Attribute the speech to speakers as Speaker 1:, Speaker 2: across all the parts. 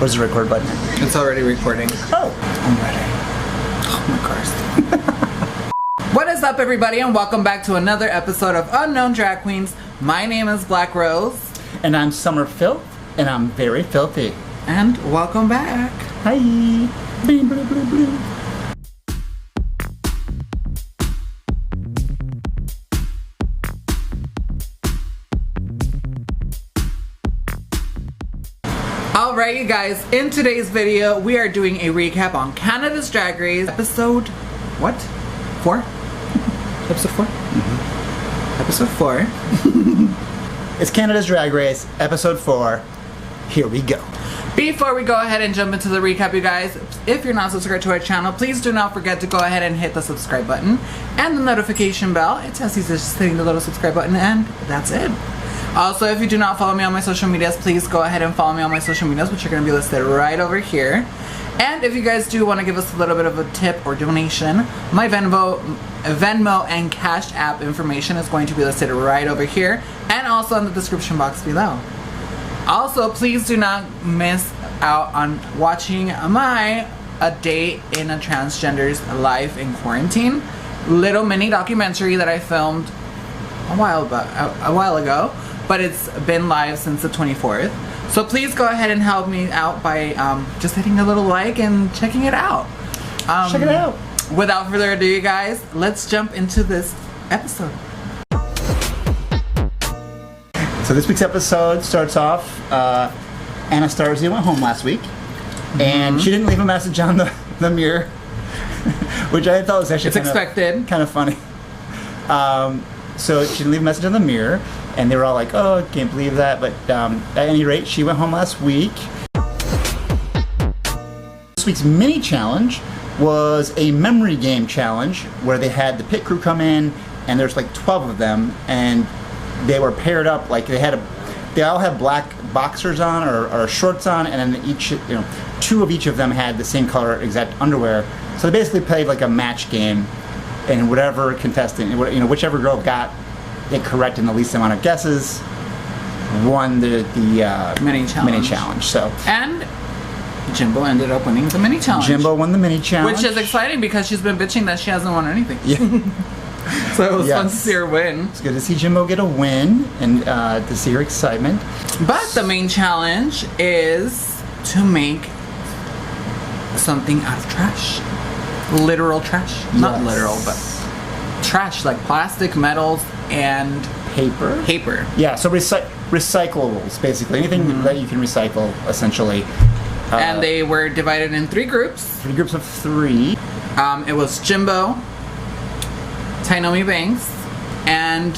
Speaker 1: Where's the record button?
Speaker 2: It's already recording.
Speaker 1: Oh, I'm ready.
Speaker 2: Oh my Christ. What is up, everybody, and welcome back to another episode of Unknown Drag Queens. My name is Black Rose.
Speaker 1: And I'm Summer Filth, and I'm very filthy.
Speaker 2: And welcome back.
Speaker 1: Hi. Bling, bling, bling, bling.
Speaker 2: Alright, you guys, in today's video, we are doing a recap on Canada's Drag Race episode, what? 4? Episode 4? Mm-hmm. Episode 4.
Speaker 1: It's Canada's Drag Race, episode 4. Here we go.
Speaker 2: Before we go ahead and jump into the recap, you guys, if you're not subscribed to our channel, please do not forget to go ahead and hit the subscribe button and the notification bell. It's as easy as just hitting the little subscribe button, and that's it. Also, if you do not follow me on my social medias, please go ahead and follow me on my social medias, which are going to be listed right over here. And if you guys do want to give us a little bit of a tip or donation, my Venmo and Cash App information is going to be listed right over here and also in the description box below. Also, please do not miss out on watching my A Day in a Transgender's Life in Quarantine little mini documentary that I filmed a while ago, but it's been live since the 24th. So please go ahead and help me out by just hitting a little like and checking it out.
Speaker 1: Check it out.
Speaker 2: Without further ado, you guys, let's jump into this episode.
Speaker 1: So this week's episode starts off, Anna Starzio went home last week, and she didn't leave a message on the mirror, which I thought was actually kind of funny. So she didn't leave a message on the mirror, and they were all like, oh, can't believe that, but at any rate, she went home last week. This week's mini challenge was a memory game challenge where they had the pit crew come in, and there's like 12 of them, and they were paired up, like they all had black boxers on or shorts on, and then two of each of them had the same color exact underwear. So they basically played like a match game, and whatever contestant, whichever girl got it correct in the least amount of guesses won the
Speaker 2: mini
Speaker 1: challenge. So
Speaker 2: and Jimbo ended up winning the mini challenge.
Speaker 1: Jimbo won the mini challenge,
Speaker 2: which is exciting because she's been bitching that she hasn't won anything.
Speaker 1: Yeah.
Speaker 2: So it was fun to see her win.
Speaker 1: It's good to see Jimbo get a win and to see her excitement.
Speaker 2: But the main challenge is to make something out of trash. Literal trash. Yes. Not literal, but trash, like plastic, metals, and paper. Yeah, so recyclables, basically. Anything that you can recycle, essentially. And they were divided in 3 groups.
Speaker 1: 3 groups of 3.
Speaker 2: It was Jimbo, Tainomi Banks, and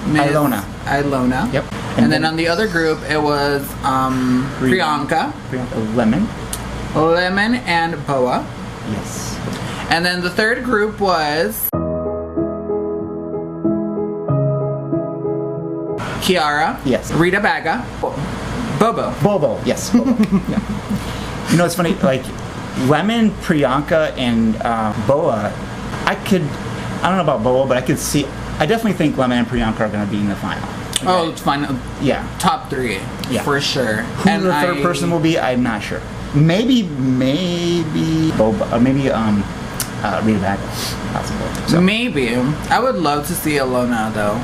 Speaker 2: Ms. Ilona.
Speaker 1: Yep.
Speaker 2: And then on the other group, it was Priyanka, Lemon, and Boa.
Speaker 1: Yes.
Speaker 2: And then the third group was Kiara.
Speaker 1: Yes.
Speaker 2: Rita Baga. Bobo.
Speaker 1: Yes. Bobo. Yeah. You know, it's funny. Like Lemon, Priyanka, and Boa. I don't know about Bobo, but I definitely think Lemon and Priyanka are going to be in the final. Okay.
Speaker 2: Oh, it's final.
Speaker 1: Yeah.
Speaker 2: Top 3. Yeah. For sure.
Speaker 1: Who the third person will be, I'm not sure. Maybe Bobo, or maybe Rita Baga, possibly. So.
Speaker 2: Maybe. I would love to see Ilona, though.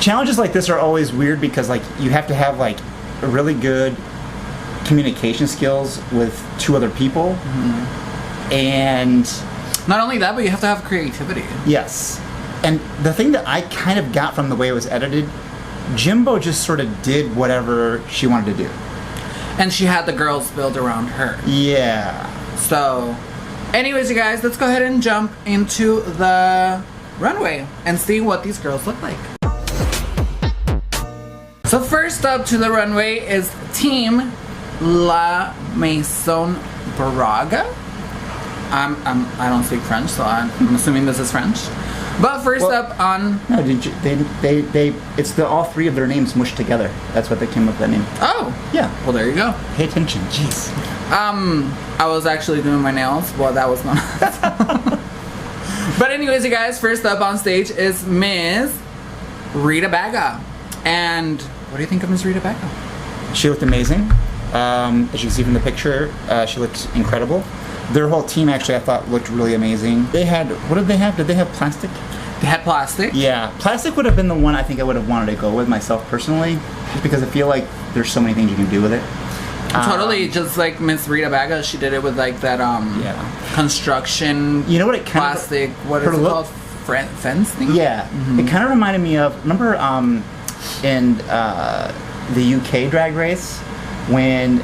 Speaker 1: Challenges like this are always weird because, like, you have to have, like, really good communication skills with 2 other people. Mm-hmm. And
Speaker 2: not only that, but you have to have creativity.
Speaker 1: Yes. And the thing that I kind of got from the way it was edited, Jimbo just sort of did whatever she wanted to do.
Speaker 2: And she had the girls build around her. Yeah. So, anyways, you guys, let's go ahead and jump into the runway and see what these girls look like. So first up to the runway is Team La Maison Braga. I don't speak French, so I'm assuming this is French. But first up on...
Speaker 1: No, it's all 3 of their names mushed together. That's what they came up with that name.
Speaker 2: Oh.
Speaker 1: Yeah.
Speaker 2: Well, there you go.
Speaker 1: Pay attention. Jeez.
Speaker 2: I was actually doing my nails. Well, that was not... But anyways, you guys, first up on stage is Ms. Rita Baga. And what do you think of Ms. Rita Baga?
Speaker 1: She looked amazing. As you can see from the picture, she looked incredible. Their whole team actually, I thought, looked really amazing. They had, what did they have? Did they have plastic?
Speaker 2: They had plastic?
Speaker 1: Yeah, plastic would have been the one I think I would have wanted to go with myself personally, just because I feel like there's so many things you can do with it.
Speaker 2: Totally, just like Miss Rita Baga, she did it with like that construction.
Speaker 1: You know what it kind
Speaker 2: plastic? What is it called? Fence thing?
Speaker 1: Yeah, it kind of reminded me of, remember in the UK Drag Race when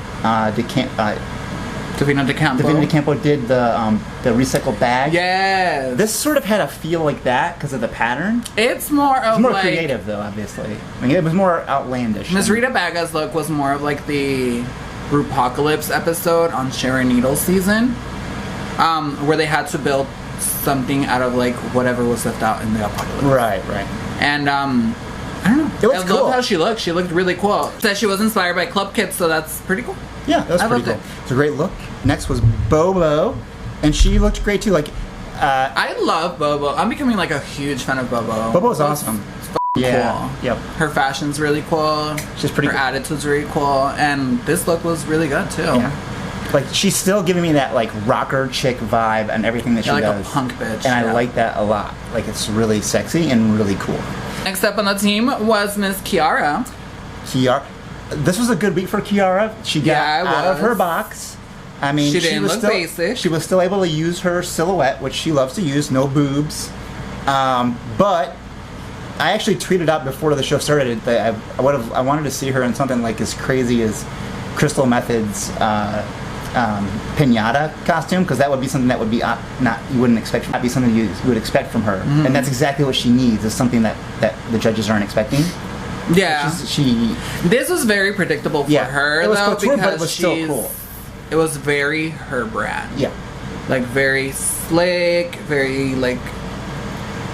Speaker 2: Davina
Speaker 1: De Campo did the recycled bag.
Speaker 2: Yeah.
Speaker 1: This sort of had a feel like that because of the pattern.
Speaker 2: It's more of
Speaker 1: more
Speaker 2: like,
Speaker 1: creative though, obviously. I mean, it was more outlandish.
Speaker 2: Miss Rita Baga's look was more of like the Rupocalypse episode on Sharon Needles' season, where they had to build something out of like whatever was left out in the apocalypse.
Speaker 1: Right.
Speaker 2: And I don't know.
Speaker 1: It looks cool.
Speaker 2: I love how she looked. She looked really cool. Said she was inspired by Club Kids, so that's pretty cool.
Speaker 1: Yeah, that was pretty cool. It's a great look. Next was Bobo, and she looked great too. Like,
Speaker 2: I love Bobo. I'm becoming like a huge fan of Bobo.
Speaker 1: Bobo's awesome.
Speaker 2: Yeah.
Speaker 1: Cool. Yep.
Speaker 2: Her fashion's really cool.
Speaker 1: She's pretty.
Speaker 2: Her attitude's really cool, and this look was really good too.
Speaker 1: Yeah. Like she's still giving me that like rocker chick vibe and everything that she
Speaker 2: like
Speaker 1: does.
Speaker 2: A punk bitch.
Speaker 1: And I like that a lot. Like it's really sexy and really cool.
Speaker 2: Next up on the team was Miss Kiara.
Speaker 1: This was a good week for Kiara. She got out of her box. I mean,
Speaker 2: she didn't look basic.
Speaker 1: She was still able to use her silhouette, which she loves to use. No boobs. But I actually tweeted out before the show started that I wanted to see her in something like as crazy as Crystal Method's pinata costume, because that would be something that would be you wouldn't expect. Not be something you would expect from her, and that's exactly what she needs. Is something that the judges aren't expecting.
Speaker 2: Yeah, This was very predictable for her.
Speaker 1: It was
Speaker 2: though,
Speaker 1: couture,
Speaker 2: because
Speaker 1: but it was still cool.
Speaker 2: It was very her brand.
Speaker 1: Yeah,
Speaker 2: like very slick, very like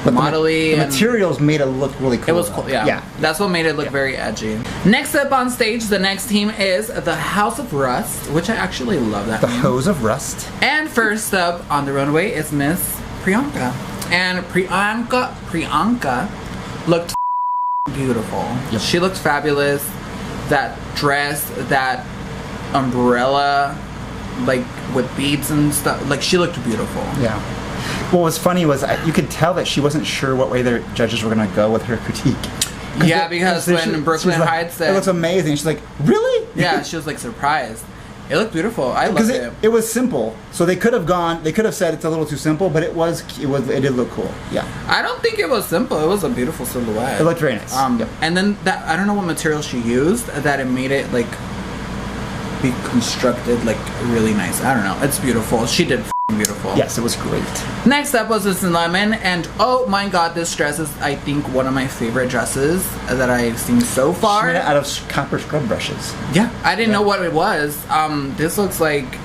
Speaker 2: modelly.
Speaker 1: The materials made it look really cool.
Speaker 2: It was cool. Yeah, that's what made it look very edgy. Next up on stage, the next team is the House of Rust, which I actually love that.
Speaker 1: The Hose of Rust.
Speaker 2: And first up on the runway is Miss Priyanka, and Priyanka looked beautiful. Yep. She looked fabulous. That dress, that umbrella, like with beads and stuff, like she looked beautiful.
Speaker 1: Yeah. What was funny was you could tell that she wasn't sure what way the judges were going to go with her critique.
Speaker 2: Yeah, because when Brooklyn Heights said
Speaker 1: it looks amazing, she's like, really?
Speaker 2: Yeah, she was like surprised. It looked beautiful. I loved it.
Speaker 1: It was simple, so they could have said it's a little too simple, but it did look cool. Yeah.
Speaker 2: I don't think it was simple. It was a beautiful silhouette.
Speaker 1: It looked very nice.
Speaker 2: Yep. And then that, I don't know what material she used that it made it like be constructed like really nice. I don't know. It's beautiful. She did beautiful.
Speaker 1: Yes, it was great.
Speaker 2: Next up was Miss Lemon, and oh my god, this dress is I think one of my favorite dresses that I've seen so far.
Speaker 1: She made it out of copper scrub brushes.
Speaker 2: Yeah, I didn't know what it was. This looks like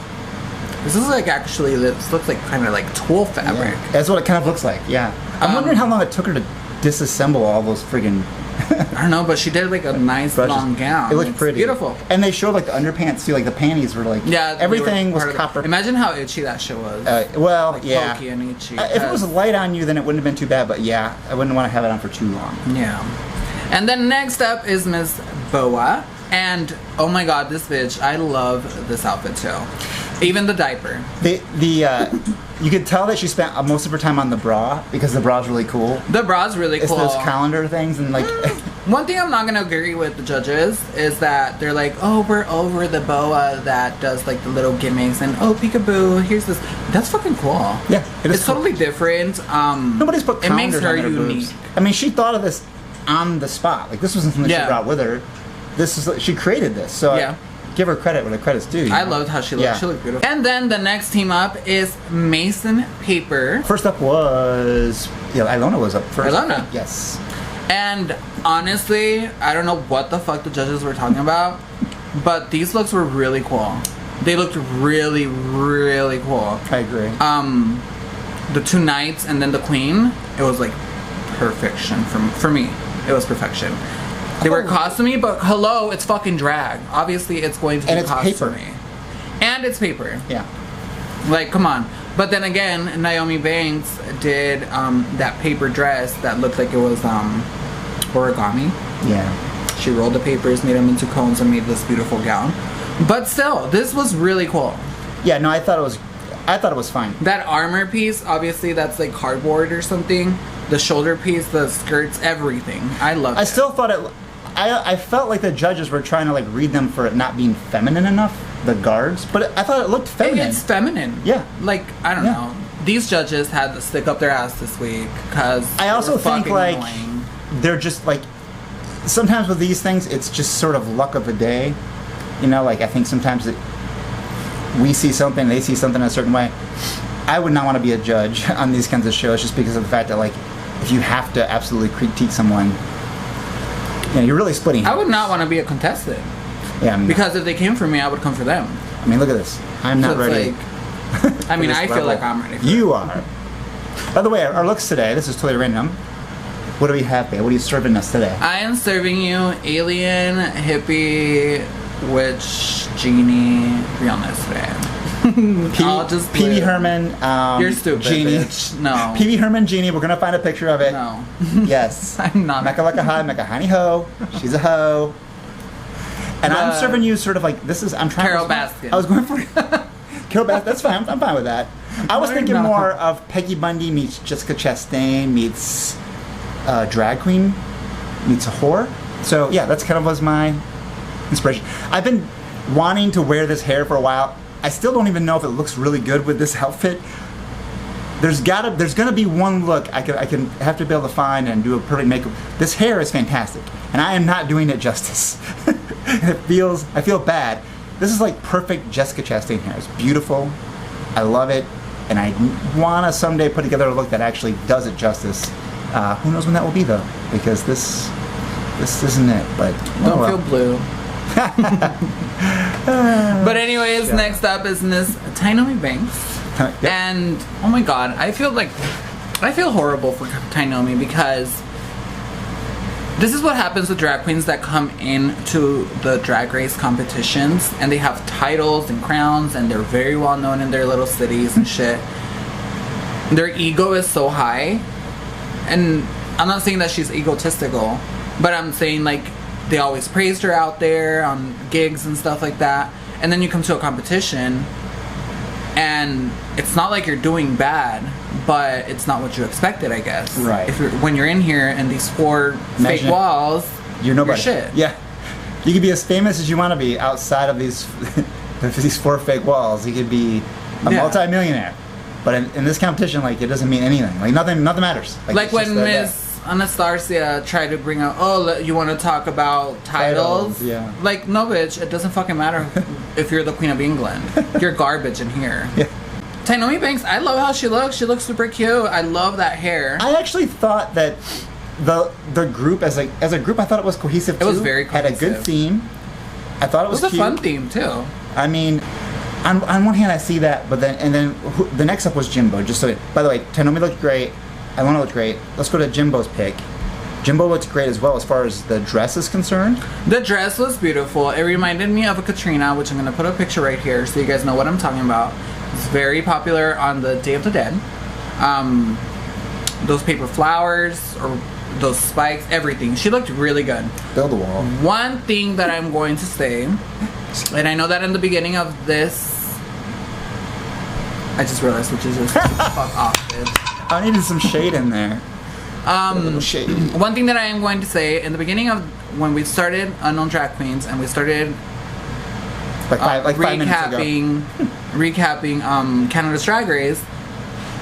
Speaker 2: actually this looks like kind of like tulle fabric.
Speaker 1: Yeah. That's what it kind of looks like. Yeah. I'm wondering how long it took her to disassemble all those friggin'
Speaker 2: I don't know, but she did like a nice
Speaker 1: brushes.
Speaker 2: Long gown.
Speaker 1: It looked pretty.
Speaker 2: Beautiful.
Speaker 1: And they showed like the underpants too, like the panties were like, everything was copper.
Speaker 2: Imagine how itchy that shit was.
Speaker 1: Like
Speaker 2: pokey and itchy.
Speaker 1: If it was light on you, then it wouldn't have been too bad, but yeah, I wouldn't want to have it on for too long.
Speaker 2: Yeah. And then next up is Miss Boa, and oh my god, this bitch, I love this outfit too. Even the diaper. You could tell that she spent most of her time on the bra because the bra's really cool. The bra's really cool.
Speaker 1: It's those calendar things and like.
Speaker 2: One thing I'm not gonna agree with the judges is that they're like, oh, we're over the boa that does like the little gimmicks and oh peekaboo, here's this. That's fucking cool.
Speaker 1: Yeah,
Speaker 2: it's cool. Totally different.
Speaker 1: Nobody's put calendars. It makes her unique. Boobs. I mean, she thought of this on the spot. Like this wasn't something she brought with her. She created this. So yeah. Give her credit where the credit's due.
Speaker 2: I loved how she looked. Yeah. She looked beautiful. And then the next team up is Mason Paper.
Speaker 1: First up was Ilona was up first.
Speaker 2: Ilona.
Speaker 1: Yes.
Speaker 2: And honestly, I don't know what the fuck the judges were talking about, but these looks were really cool. They looked really, really cool.
Speaker 1: I agree.
Speaker 2: The two knights and then the queen, it was like perfection for me. It was perfection. They were costumey, but hello, it's fucking drag. Obviously, it's going to be costumey. And it's paper.
Speaker 1: Yeah.
Speaker 2: Like, come on. But then again, Naomi Banks did that paper dress that looked like it was origami.
Speaker 1: Yeah.
Speaker 2: She rolled the papers, made them into cones, and made this beautiful gown. But still, this was really cool.
Speaker 1: Yeah, no, I thought it was fine.
Speaker 2: That armor piece, obviously, that's like cardboard or something. The shoulder piece, the skirts, everything. I loved it.
Speaker 1: I still thought it. I felt like the judges were trying to like read them for it not being feminine enough. The guards, but I thought it looked feminine.
Speaker 2: It's feminine.
Speaker 1: Yeah.
Speaker 2: Like I don't know. These judges had to stick up their ass this week because
Speaker 1: I also think like
Speaker 2: annoying.
Speaker 1: they're just like sometimes with these things it's just sort of luck of the day. You know, like I think sometimes we see something, they see something a certain way. I would not want to be a judge on these kinds of shows just because of the fact that like if you have to absolutely critique someone, you know, you're really splitting hairs.
Speaker 2: I would not want to be a contestant.
Speaker 1: Yeah,
Speaker 2: because if they came for me, I would come for them.
Speaker 1: I mean, look at this. I'm not ready.
Speaker 2: Like, I mean, I feel like I'm ready.
Speaker 1: You are. By the way, our looks today. This is totally random. What do we have, babe? What are you serving us today?
Speaker 2: I am serving you alien, hippie, witch, genie, realness today. I'll just
Speaker 1: Pee-wee Herman.
Speaker 2: You're stupid,
Speaker 1: Genie.
Speaker 2: bitch. No.
Speaker 1: Pee-wee Herman Genie. We're gonna find a picture of it.
Speaker 2: No.
Speaker 1: Yes.
Speaker 2: I'm not.
Speaker 1: Mecca like a high, Mecca honey ho. She's a hoe. And I'm serving you sort of like this is. I'm trying.
Speaker 2: Carol Baskin.
Speaker 1: I was going for Carol Baskin. That's fine. I'm fine with that. I was thinking more of Peggy Bundy meets Jessica Chastain meets drag queen meets a whore. So yeah, that's kind of was my inspiration. I've been wanting to wear this hair for a while. I still don't even know if it looks really good with this outfit. There's gonna be one look I can have to be able to find and do a perfect makeup. This hair is fantastic, and I am not doing it justice. I feel bad. This is like perfect Jessica Chastain hair. It's beautiful. I love it, and I want to someday put together a look that actually does it justice. Who knows when that will be though? Because this isn't it. But
Speaker 2: don't feel blue. But anyways, next up is Miss Tainomi Banks.
Speaker 1: Yep.
Speaker 2: And oh my god, I feel horrible for Tainomi because this is what happens with drag queens that come into the drag race competitions and they have titles and crowns and they're very well known in their little cities and shit. Their ego is so high, and I'm not saying that she's egotistical, but I'm saying like they always praised her out there on gigs and stuff like that, and then you come to a competition and it's not like you're doing bad, but it's not what you expected, I guess.
Speaker 1: Right.
Speaker 2: When you're in here and these four fake walls,
Speaker 1: you're nobody.
Speaker 2: You're shit.
Speaker 1: Yeah. You could be as famous as you want to be outside of these these four fake walls. You could be a multi-millionaire. But in this competition, like, it doesn't mean anything. Like, nothing matters.
Speaker 2: Like when Miss Anastasia tried to bring up, you want to talk about titles?
Speaker 1: Yeah.
Speaker 2: Like, no, bitch, it doesn't fucking matter if you're the Queen of England. You're garbage in here.
Speaker 1: Yeah.
Speaker 2: Tainomi Banks, I love how she looks. She looks super cute. I love that hair.
Speaker 1: I actually thought that the group as a group, I thought it was cohesive too.
Speaker 2: It was very cohesive.
Speaker 1: Had a good theme. I thought it was
Speaker 2: cute.
Speaker 1: a
Speaker 2: fun theme too.
Speaker 1: I mean, on one hand I see that, but then the next up was Jimbo. Just so, by the way, Tainomi looked great. Ilona looked great. Let's go to Jimbo's pick. Jimbo looked great as well as far as the dress is concerned.
Speaker 2: The dress was beautiful. It reminded me of a Katrina, which I'm going to put a picture right here so you guys know what I'm talking about. It's very popular on the Day of the Dead. Those paper flowers or those spikes, everything. She looked really good.
Speaker 1: Build a wall.
Speaker 2: One thing that I'm going to say, and I know that in the beginning of this, I just realized which is just fuck off, bitch.
Speaker 1: I needed some shade in there. A little shade.
Speaker 2: One thing that I am going to say, in the beginning of when we started Unknown Drag Queens and we started
Speaker 1: like 5 minutes ago.
Speaker 2: recapping Canada's Drag Race,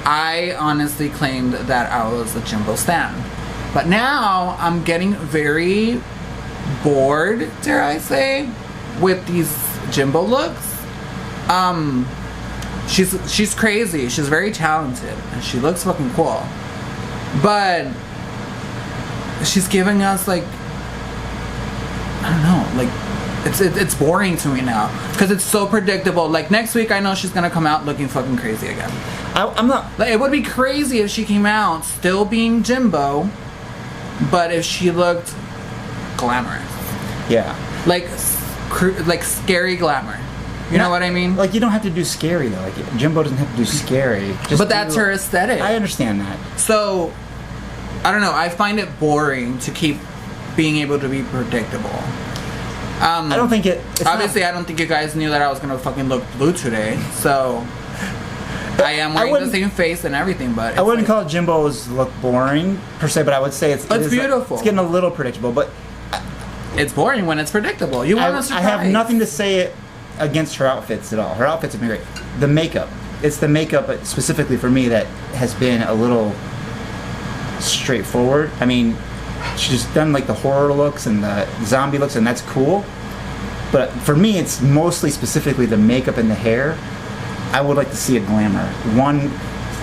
Speaker 2: I honestly claimed that I was a Jimbo stan. But now I'm getting very bored, dare I say, with these Jimbo looks. She's crazy. She's very talented, and she looks fucking cool. But she's giving us like, I don't know, like it's boring to me now because it's so predictable. Like next week, I know she's gonna come out looking fucking crazy again.
Speaker 1: I'm not.
Speaker 2: Like, it would be crazy if she came out still being Jimbo, but if she looked glamorous.
Speaker 1: Yeah.
Speaker 2: Like scary glamour. You know what I mean?
Speaker 1: Like, you don't have to do scary though. Like, Jimbo doesn't have to do scary.
Speaker 2: But that's her aesthetic.
Speaker 1: I understand that.
Speaker 2: So, I don't know. I find it boring to keep being able to be predictable.
Speaker 1: I don't think it's
Speaker 2: obviously, I don't think you guys knew that I was gonna fucking look blue today, so I am wearing the same face and everything. But
Speaker 1: I wouldn't call Jimbo's look boring per se, but I would say it's
Speaker 2: beautiful.
Speaker 1: It's getting a little predictable, but
Speaker 2: it's boring when it's predictable. You want a surprise.
Speaker 1: I have nothing to say against her outfits at all. Her outfits have been great. The makeup, it's the makeup specifically for me that has been a little straightforward. I mean, she's done like the horror looks and the zombie looks, and that's cool. But for me, it's mostly specifically the makeup and the hair. I would like to see a glamour.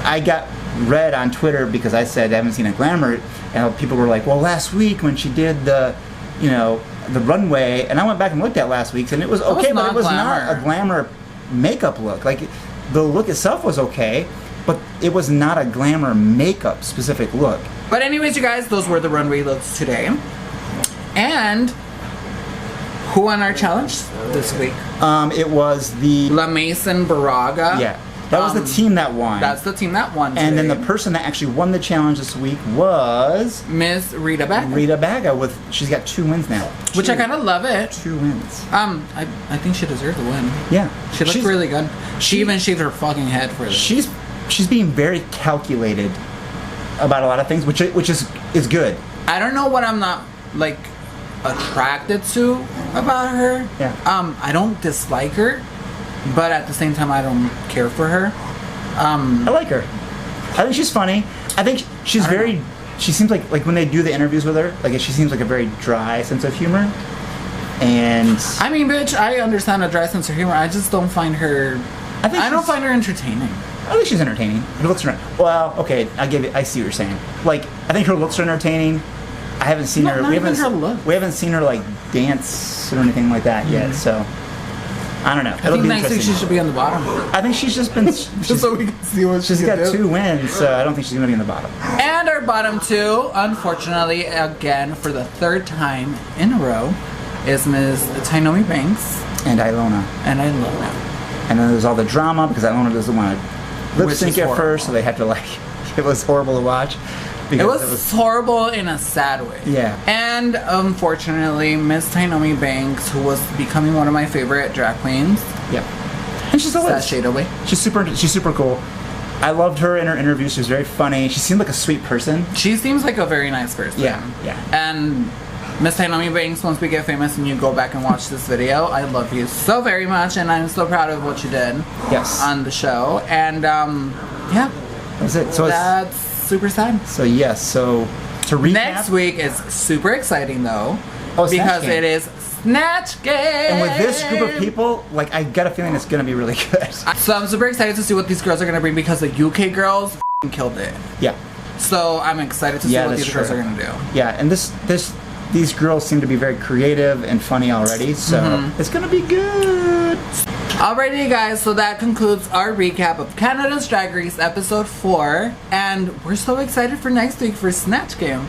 Speaker 1: I got read on Twitter because I said I haven't seen a glamour, and people were like, well, last week when she did the runway, and I went back and looked at last week's, and it was okay, but it was not a glamour makeup look. Like, the look itself was okay, but it was not a glamour makeup specific look.
Speaker 2: But anyways, you guys, those were the runway looks today. And who won our challenge this week?
Speaker 1: It was the
Speaker 2: La Mason Braga.
Speaker 1: Yeah, that was the team that won.
Speaker 2: That's the team that won today.
Speaker 1: And then the person that actually won the challenge this week was
Speaker 2: Miss Rita Baga.
Speaker 1: Rita Baga she's got 2 wins now.
Speaker 2: Which I kind of love it.
Speaker 1: 2 wins.
Speaker 2: I think she deserved the win.
Speaker 1: Yeah,
Speaker 2: she looked really good. She even shaved her fucking head for this.
Speaker 1: She's being very calculated about a lot of things, which is good.
Speaker 2: I don't know what I'm not like attracted to about her.
Speaker 1: Yeah.
Speaker 2: I don't dislike her, but at the same time, I don't care for her.
Speaker 1: I like her. I think she's funny. I think she's very. She seems like when they do the interviews with her, like she seems like a very dry sense of humor. And
Speaker 2: I mean, bitch, I understand a dry sense of humor. I just don't find her. I don't find her entertaining.
Speaker 1: I think she's entertaining. Her looks are. Well, okay, I see what you're saying. Like, I think her looks are entertaining. I haven't seen her. We haven't seen her like dance or anything like that yet. So I don't know.
Speaker 2: I think next week she should be on the bottom.
Speaker 1: I think she's just been.
Speaker 2: Just so we can see what
Speaker 1: she's got 2 wins, so I don't think she's gonna be on the bottom.
Speaker 2: And our bottom 2, unfortunately, again for the 3rd time in a row, is Ms. Tainomi Banks
Speaker 1: and Ilona. And then there's all the drama because Ilona doesn't want to lip sync at first, so they have to it was horrible to watch.
Speaker 2: It was horrible in a sad way.
Speaker 1: Yeah.
Speaker 2: And unfortunately, Miss Tainomi Banks, who was becoming one of my favorite drag queens.
Speaker 1: Yeah. And she's still is.
Speaker 2: Shade away.
Speaker 1: She's super cool. I loved her in her interview. She was very funny. She seemed like a sweet person.
Speaker 2: She seems like a very nice person.
Speaker 1: Yeah.
Speaker 2: And Miss Tainomi Banks, once we get famous and you go back and watch this video, I love you so very much, and I'm so proud of what you did.
Speaker 1: Yes.
Speaker 2: On the show. And yeah.
Speaker 1: That's it. So
Speaker 2: that's super sad.
Speaker 1: So yes, so to recap,
Speaker 2: next week is super exciting though, because it is Snatch Game.
Speaker 1: And with this group of people, like, I got a feeling it's gonna be really good.
Speaker 2: So I'm super excited to see what these girls are gonna bring because the UK girls killed it.
Speaker 1: Yeah.
Speaker 2: So I'm excited to see what these girls are gonna do.
Speaker 1: Yeah, and these girls seem to be very creative and funny already, so it's gonna be good.
Speaker 2: Alrighty guys, so that concludes our recap of Canada's Drag Race episode 4, and we're so excited for next week for Snatch Game.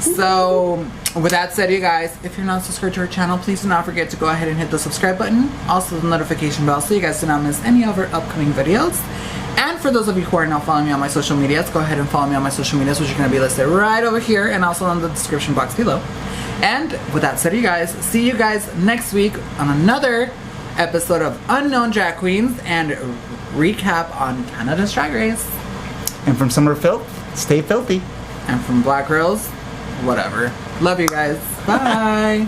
Speaker 2: So with that said, you guys, if you're not subscribed to our channel, please do not forget to go ahead and hit the subscribe button, also the notification bell, so you guys do not miss any of our upcoming videos. And for those of you who are not following me on my social medias, go ahead and follow me on my social medias, which are going to be listed right over here and also in the description box below. And with that said, you guys, see you guys next week on another episode of Unknown Drag Queens and recap on Canada's Drag Race.
Speaker 1: And from Summer Filth, stay filthy.
Speaker 2: And from Black Rose, whatever. Love you guys. Bye.